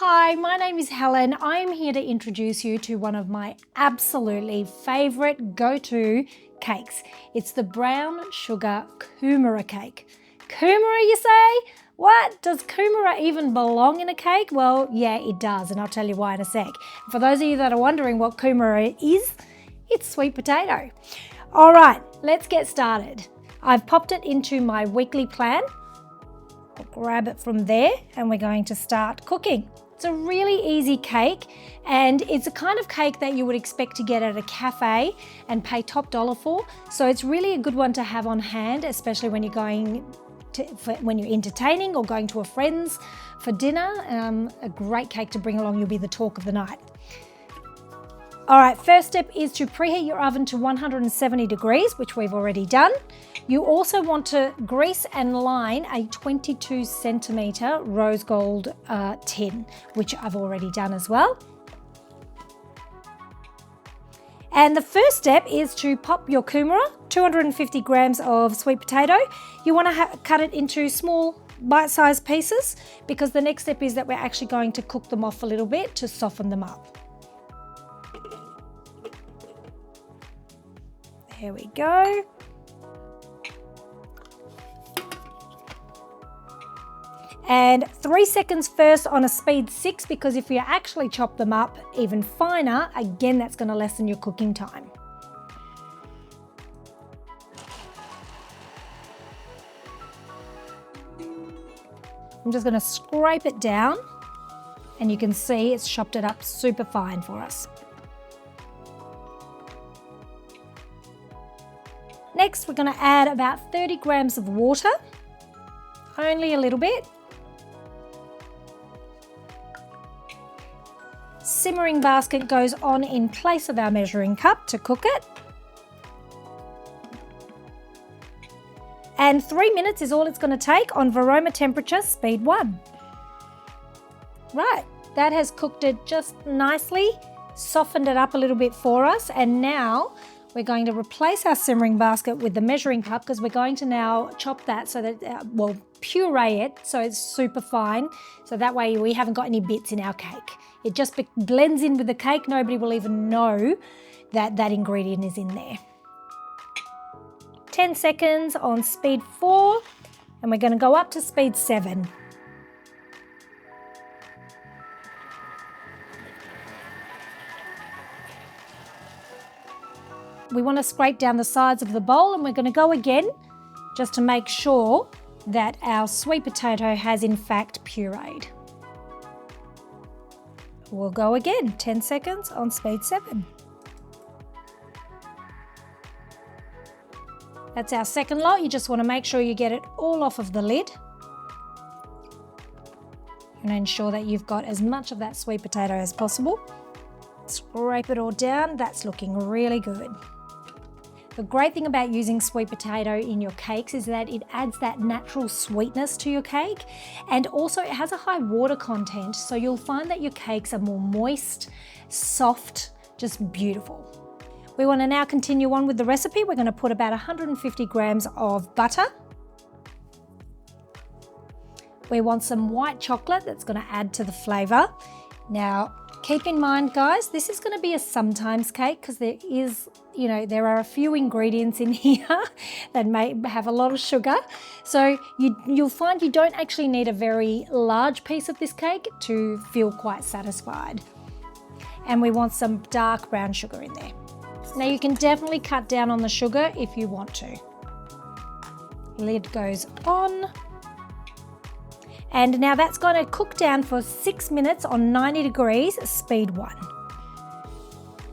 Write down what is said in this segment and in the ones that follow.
Hi, my name is Helen. I'm here to introduce you to one of my absolutely favourite go-to cakes. It's the Brown Sugar Kumara Cake. Kumara, you say? What? Does kumara even belong in a cake? Well, yeah, it does, and I'll tell you why in a sec. For those of you that are wondering what kumara is, it's sweet potato. All right, let's get started. I've popped it into my weekly plan. I'll grab it from there and we're going to start cooking. It's a really easy cake, and it's a kind of cake that you would expect to get at a cafe and pay top dollar for. So it's really a good one to have on hand, especially when you're when you're entertaining or going to a friend's for dinner. A great cake to bring along. You'll be the talk of the night. All right, first step is to preheat your oven to 170 degrees, which we've already done. You also want to grease and line a 22 centimetre rose gold tin, which I've already done as well. And the first step is to pop your kumara, 250 grams of sweet potato. You want to cut it into small bite-sized pieces, because the next step is that we're actually going to cook them off a little bit to soften them up. There we go. And 3 seconds first on a speed 6, because if you actually chop them up even finer, again, that's going to lessen your cooking time. I'm just going to scrape it down, and you can see it's chopped it up super fine for us. Next, we're going to add about 30 grams of water, only a little bit. Simmering basket goes on in place of our measuring cup to cook it. And 3 minutes is all it's going to take on Varoma temperature, speed 1. Right, that has cooked it just nicely, softened it up a little bit for us, and now we're going to replace our simmering basket with the measuring cup, because we're going to now chop that so that, puree it so it's super fine, so that way we haven't got any bits in our cake. It just blends in with the cake. Nobody will even know that that ingredient is in there. 10 seconds on speed 4, and we're going to go up to speed 7. We want to scrape down the sides of the bowl, and we're going to go again just to make sure that our sweet potato has in fact pureed. We'll go again, 10 seconds on speed 7. That's our second lot. You just want to make sure you get it all off of the lid and ensure that you've got as much of that sweet potato as possible. Scrape it all down. That's looking really good. The great thing about using sweet potato in your cakes is that it adds that natural sweetness to your cake, and also it has a high water content, so you'll find that your cakes are more moist, soft, just beautiful. We want to now continue on with the recipe. We're going to put about 150 grams of butter. We want some white chocolate that's going to add to the flavour. Now, keep in mind, guys, this is going to be a sometimes cake, because there are a few ingredients in here that may have a lot of sugar. So you'll find you don't actually need a very large piece of this cake to feel quite satisfied. And we want some dark brown sugar in there. Now, you can definitely cut down on the sugar if you want to. Lid goes on. And now that's going to cook down for 6 minutes on 90 degrees, speed 1.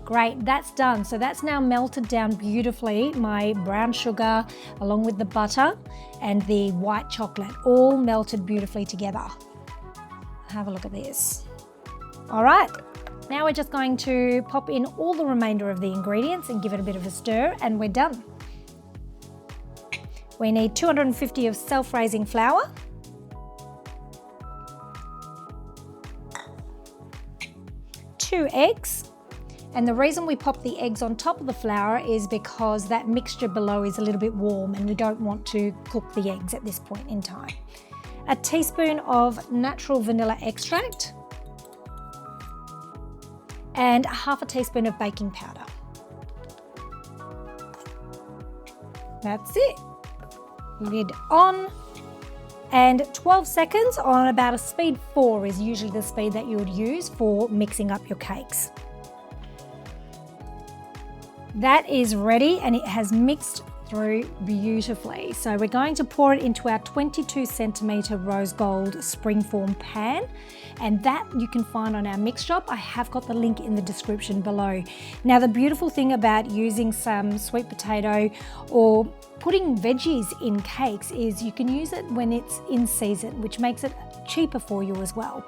Great, that's done. So that's now melted down beautifully. My brown sugar along with the butter and the white chocolate all melted beautifully together. Have a look at this. All right, now we're just going to pop in all the remainder of the ingredients and give it a bit of a stir, and we're done. We need 250 of self-raising flour, 2 eggs, and the reason we pop the eggs on top of the flour is because that mixture below is a little bit warm and we don't want to cook the eggs at this point in time. A teaspoon of natural vanilla extract, and half a teaspoon of baking powder. That's it. Lid on, and 12 seconds on about a speed 4 is usually the speed that you would use for mixing up your cakes. That is ready and it has mixed through beautifully. So we're going to pour it into our 22 centimetre rose gold springform pan, and that you can find on our mix shop. I have got the link in the description below. Now the beautiful thing about using some sweet potato or putting veggies in cakes is you can use it when it's in season, which makes it cheaper for you as well.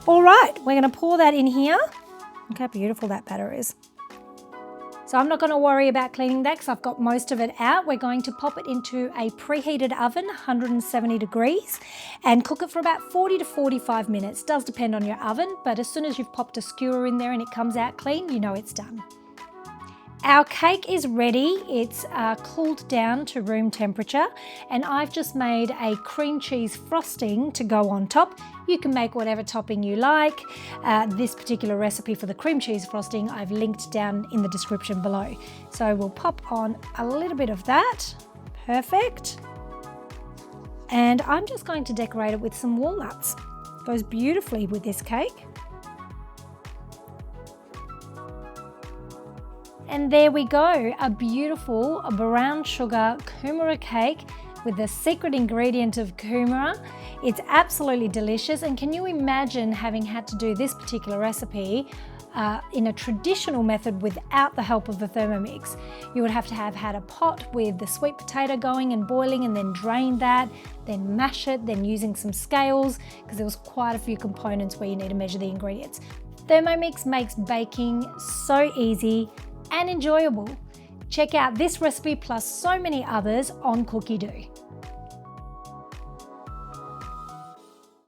All right, we're going to pour that in here. Look how beautiful that batter is. So I'm not going to worry about cleaning that because I've got most of it out. We're going to pop it into a preheated oven, 170 degrees, and cook it for about 40 to 45 minutes. Does depend on your oven, but as soon as you've popped a skewer in there and it comes out clean, you know it's done. Our cake is ready. It's cooled down to room temperature, and I've just made a cream cheese frosting to go on top. You can make whatever topping you like. This particular recipe for the cream cheese frosting I've linked down in the description below. So we'll pop on a little bit of that. Perfect. And I'm just going to decorate it with some walnuts. Goes beautifully with this cake. And there we go, a beautiful brown sugar kumara cake with the secret ingredient of kumara. It's absolutely delicious, and can you imagine having had to do this particular recipe in a traditional method without the help of the Thermomix? You would have to have had a pot with the sweet potato going and boiling, and then drain that, then mash it, then using some scales, because there was quite a few components where you need to measure the ingredients. Thermomix makes baking so easy and enjoyable. Check out this recipe plus so many others on Cookie Do.